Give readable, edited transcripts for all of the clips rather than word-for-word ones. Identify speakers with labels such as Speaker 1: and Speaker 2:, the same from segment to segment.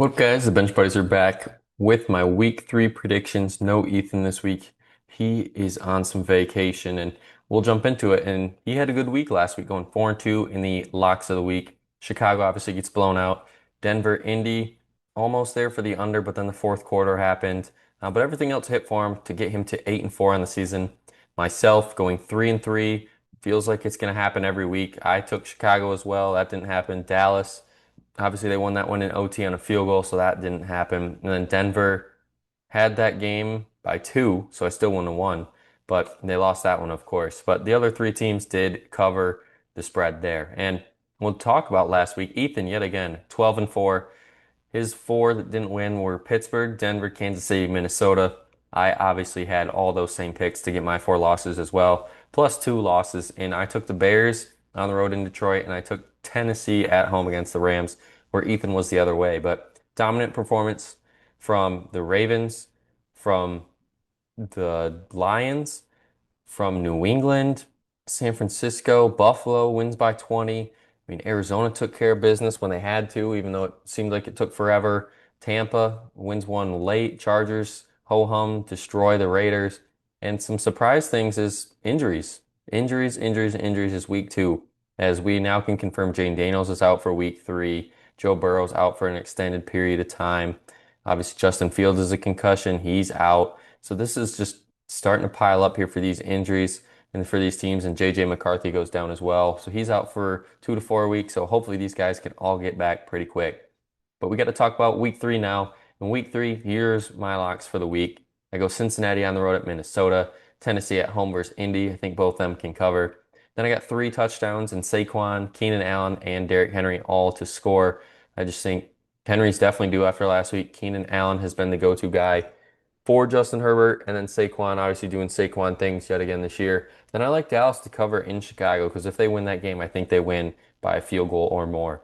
Speaker 1: What guys, the Bench Buddies are back with my week three predictions. No Ethan this week. He is on some vacation and we'll jump into it. And he had a good week last week, going 4-2 in the locks of the week. Chicago obviously gets blown out. Denver, Indy, almost there for the under, but then the fourth quarter happened. But everything else hit for him to get him to 8-4 on the season. Myself going 3-3. Feels like it's going to happen every week. I took Chicago as well. That didn't happen. Dallas. Obviously, they won that one in OT on a field goal, so that didn't happen. And then Denver had that game by two, so I still wouldn't have won. But they lost that one, of course. But the other three teams did cover the spread there. And we'll talk about last week. Ethan, yet again, 12-4. His four that didn't win were Pittsburgh, Denver, Kansas City, Minnesota. I obviously had all those same picks to get my four losses as well, plus two losses. And I took the Bears on the road in Detroit, and I took Tennessee at home against the Rams, where Ethan was the other way. But dominant performance from the Ravens, from the Lions, from New England, San Francisco, Buffalo wins by 20. I mean, Arizona took care of business when they had to, even though it seemed like it took forever. Tampa wins one late. Chargers, ho-hum, destroy the Raiders. And some surprise things is injuries. Injuries is week two, as we now can confirm Jane Daniels is out for week three. Joe Burrow's out for an extended period of time. Obviously, Justin Fields is a concussion. He's out. So this is just starting to pile up here for these injuries and for these teams. And JJ McCarthy goes down as well. So he's out for 2 to 4 weeks. So hopefully these guys can all get back pretty quick. But we got to talk about week three now. In week three, here's my locks for the week. I go Cincinnati on the road at Minnesota, Tennessee at home versus Indy. I think both of them can cover. Then I got three touchdowns in Saquon, Keenan Allen, and Derrick Henry all to score. I just think Henry's definitely due after last week. Keenan Allen has been the go-to guy for Justin Herbert, and then Saquon obviously doing Saquon things yet again this year. Then I like Dallas to cover in Chicago because if they win that game, I think they win by a field goal or more.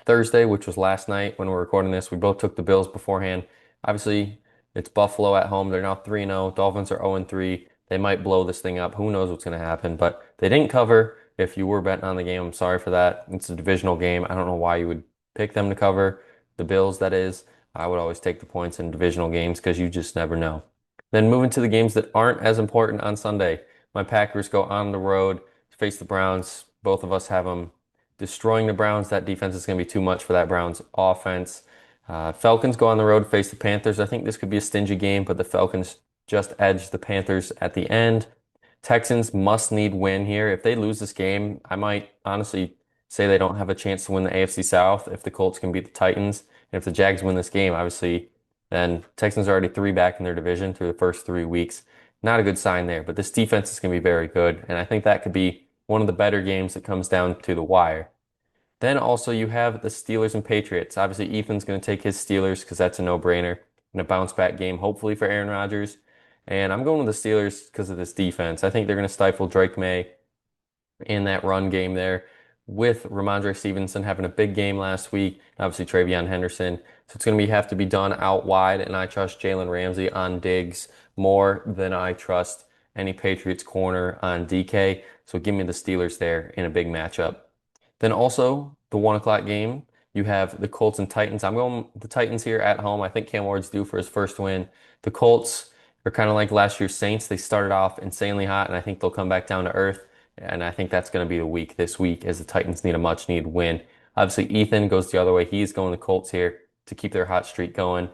Speaker 1: Thursday, which was last night when we're recording this, we both took the Bills beforehand. Obviously, it's Buffalo at home. They're now 3-0. Dolphins are 0-3. They might blow this thing up. Who knows what's going to happen, but they didn't cover. If you were betting on the game, I'm sorry for that. It's a divisional game. I don't know why you would pick them to cover. The Bills, that is. I would always take the points in divisional games because you just never know. Then moving to the games that aren't as important on Sunday. My Packers go on the road to face the Browns. Both of us have them destroying the Browns. That defense is going to be too much for that Browns offense. Falcons go on the road to face the Panthers. I think this could be a stingy game, but the Falcons just edge the Panthers at the end. Texans must need win here. If they lose this game, I might honestly say they don't have a chance to win the AFC South if the Colts can beat the Titans. And if the Jags win this game, obviously, then Texans are already three back in their division through the first 3 weeks. Not a good sign there, but this defense is going to be very good. And I think that could be one of the better games that comes down to the wire. Then also you have the Steelers and Patriots. Obviously, Ethan's going to take his Steelers because that's a no-brainer in a bounce back game, hopefully for Aaron Rodgers. And I'm going with the Steelers because of this defense. I think they're going to stifle Drake May in that run game there with Ramondre Stevenson having a big game last week. Obviously, TreVeyon Henderson. So it's going to have to be done out wide. And I trust Jalen Ramsey on Diggs more than I trust any Patriots corner on DK. So give me the Steelers there in a big matchup. Then also the 1 o'clock game, you have the Colts and Titans. I'm going the Titans here at home. I think Cam Ward's due for his first win. The Colts are kind of like last year's Saints. They started off insanely hot, and I think they'll come back down to earth. And I think that's going to be the week this week as the Titans need a much needed win. Obviously, Ethan goes the other way. He's going the Colts here to keep their hot streak going.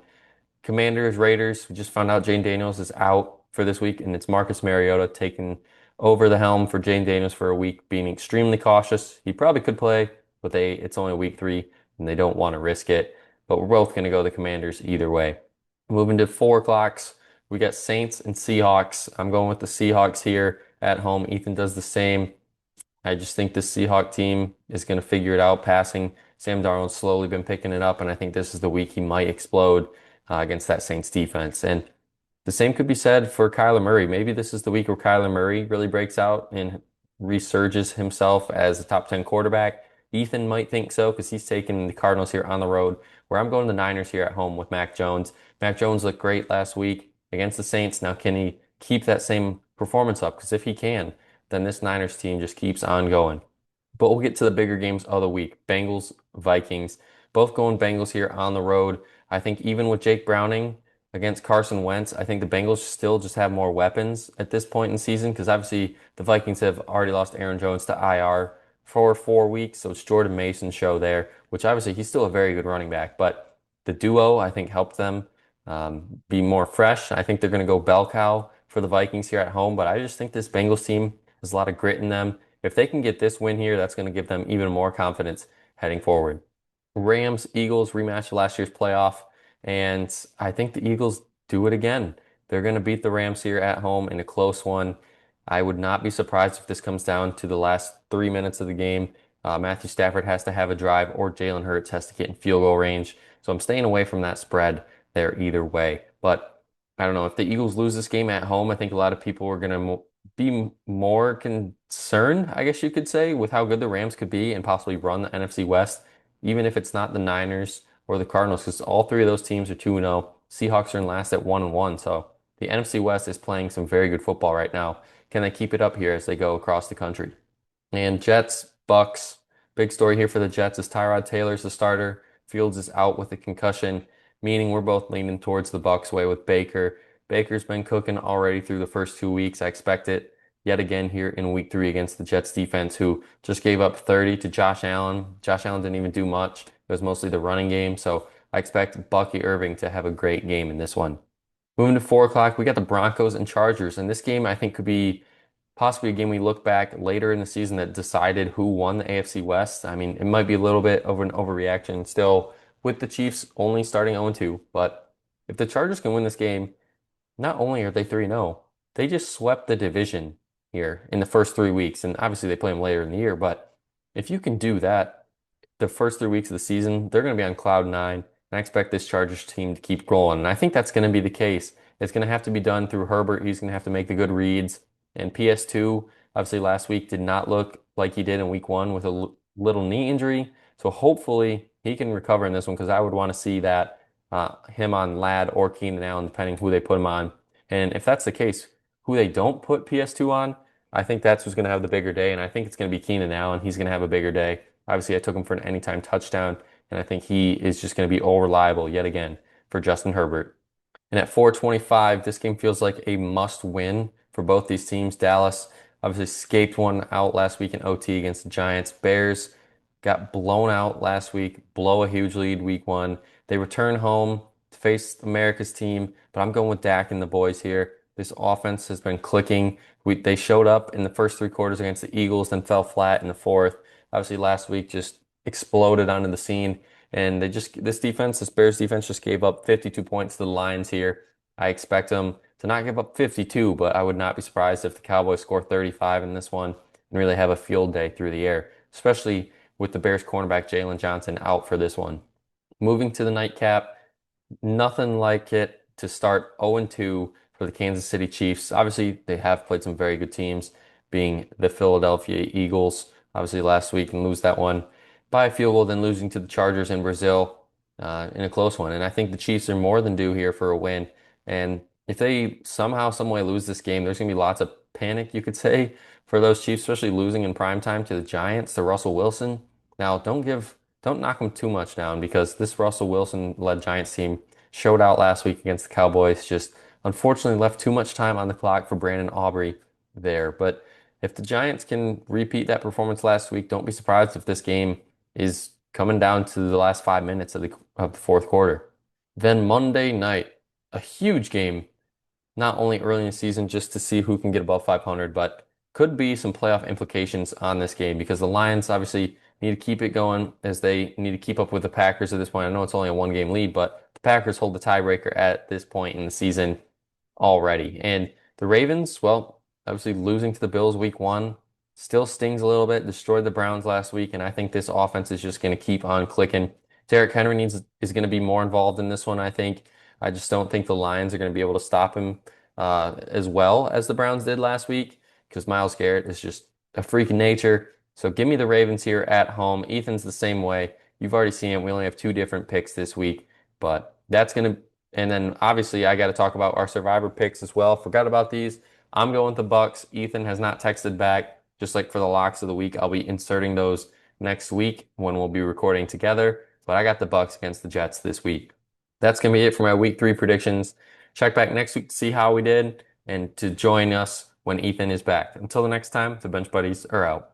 Speaker 1: Commanders, Raiders, we just found out Jane Daniels is out for this week, and it's Marcus Mariota taking over the helm for Jane Daniels for a week, being extremely cautious. He probably could play, but it's only week three, and they don't want to risk it. But we're both going to go the Commanders either way. Moving to 4 o'clocks, we got Saints and Seahawks. I'm going with the Seahawks here at home. Ethan does the same. I just think this Seahawk team is going to figure it out passing. Sam Darnold's slowly been picking it up, and I think this is the week he might explode against that Saints defense. And the same could be said for Kyler Murray. Maybe this is the week where Kyler Murray really breaks out and resurges himself as a top 10 quarterback. Ethan might think so because he's taking the Cardinals here on the road, where I'm going the Niners here at home with Mac Jones. Mac Jones looked great last week against the Saints. Now, can he keep that same performance up? Because if he can, then this Niners team just keeps on going. But we'll get to the bigger games of the week. Bengals, Vikings, both going Bengals here on the road. I think even with Jake Browning against Carson Wentz, I think the Bengals still just have more weapons at this point in the season because obviously the Vikings have already lost Aaron Jones to IR for 4 weeks. So it's Jordan Mason's show there, which obviously he's still a very good running back. But the duo, I think, helped them be more fresh. I think they're going to go bell cow for the Vikings here at home. But I just think this Bengals team has a lot of grit in them. If they can get this win here, that's going to give them even more confidence heading forward. Rams Eagles rematch of last year's playoff, and I think the Eagles do it again. They're going to beat the Rams here at home in a close one. I would not be surprised if this comes down to the last 3 minutes of the game. Matthew Stafford has to have a drive, or Jalen Hurts has to get in field goal range. So I'm staying away from that spread there either way. But I don't know if the Eagles lose this game at home. I think a lot of people are going to be more concerned, I guess you could say, with how good the Rams could be and possibly run the NFC West even if it's not the Niners or the Cardinals, because all three of those teams are 2-0. Seahawks are in last at 1-1. So the NFC West is playing some very good football right now. Can they keep it up here as they go across the country? And Jets, Bucks, big story here for the Jets is Tyrod Taylor's the starter. Fields is out with a concussion, meaning we're both leaning towards the Bucks way with Baker. Baker's been cooking already through the first 2 weeks. I expect it yet again here in week 3 against the Jets defense, who just gave up 30 to Josh Allen. Josh Allen didn't even do much. It was mostly the running game. So I expect Bucky Irving to have a great game in this one. Moving to 4 o'clock, we got the Broncos and Chargers. And this game I think could be possibly a game we look back later in the season that decided who won the AFC West. I mean, it might be a little bit of an overreaction still with the Chiefs only starting 0-2, but if the Chargers can win this game, not only are they 3-0, they just swept the division here in the first 3 weeks. And obviously they play them later in the year, but if you can do that the first 3 weeks of the season, they're going to be on cloud nine. And I expect this Chargers team to keep rolling. And I think that's going to be the case. It's going to have to be done through Herbert. He's going to have to make the good reads. And PS2, obviously last week did not look like he did in week 1 with a little knee injury. So hopefully he can recover in this one because I would want to see that him on Ladd or Keenan Allen, depending who they put him on. And if that's the case, who they don't put PS2 on, I think that's who's going to have the bigger day. And I think it's going to be Keenan Allen. He's going to have a bigger day. Obviously, I took him for an anytime touchdown, and I think he is just going to be all reliable yet again for Justin Herbert. And at 425, this game feels like a must win for both these teams. Dallas obviously escaped one out last week in OT against the Giants. Bears got blown out last week, blow a huge lead week 1. They return home to face America's team, but I'm going with Dak and the boys here. This offense has been clicking. They showed up in the first 3 quarters against the Eagles, then fell flat in the fourth. Obviously, last week just exploded onto the scene. And this Bears defense just gave up 52 points to the Lions here. I expect them to not give up 52, but I would not be surprised if the Cowboys score 35 in this one and really have a field day through the air, especially with the Bears cornerback Jalen Johnson out for this one. Moving to the nightcap, nothing like it to start 0-2 for the Kansas City Chiefs. Obviously, they have played some very good teams, being the Philadelphia Eagles, obviously last week, and lose that one by a field goal, then losing to the Chargers in Brazil in a close one. And I think the Chiefs are more than due here for a win. And if they somehow, some way lose this game, there's going to be lots of panic, you could say, for those Chiefs, especially losing in prime time to the Giants, to Russell Wilson. Now, don't knock them too much down because this Russell Wilson-led Giants team showed out last week against the Cowboys. Just unfortunately left too much time on the clock for Brandon Aubrey there. But if the Giants can repeat that performance last week, don't be surprised if this game is coming down to the last 5 minutes of the fourth quarter. Then Monday night, a huge game, not only early in the season just to see who can get above 500, but could be some playoff implications on this game because the Lions obviously need to keep it going as they need to keep up with the Packers at this point. I know it's only a 1 game lead, but the Packers hold the tiebreaker at this point in the season already. And the Ravens, well, obviously losing to the Bills week 1 still stings a little bit, destroyed the Browns last week, and I think this offense is just going to keep on clicking. Derrick Henry is going to be more involved in this one, I think. I just don't think the Lions are going to be able to stop him as well as the Browns did last week because Myles Garrett is just a freak of nature. So give me the Ravens here at home. Ethan's the same way. You've already seen it. We only have 2 different picks this week, but that's going to, and then obviously I got to talk about our survivor picks as well. Forgot about these. I'm going with the Bucks. Ethan has not texted back. Just like for the locks of the week, I'll be inserting those next week when we'll be recording together. But I got the Bucks against the Jets this week. That's going to be it for my week 3 predictions. Check back next week to see how we did and to join us when Ethan is back. Until the next time, the Bench Buddies are out.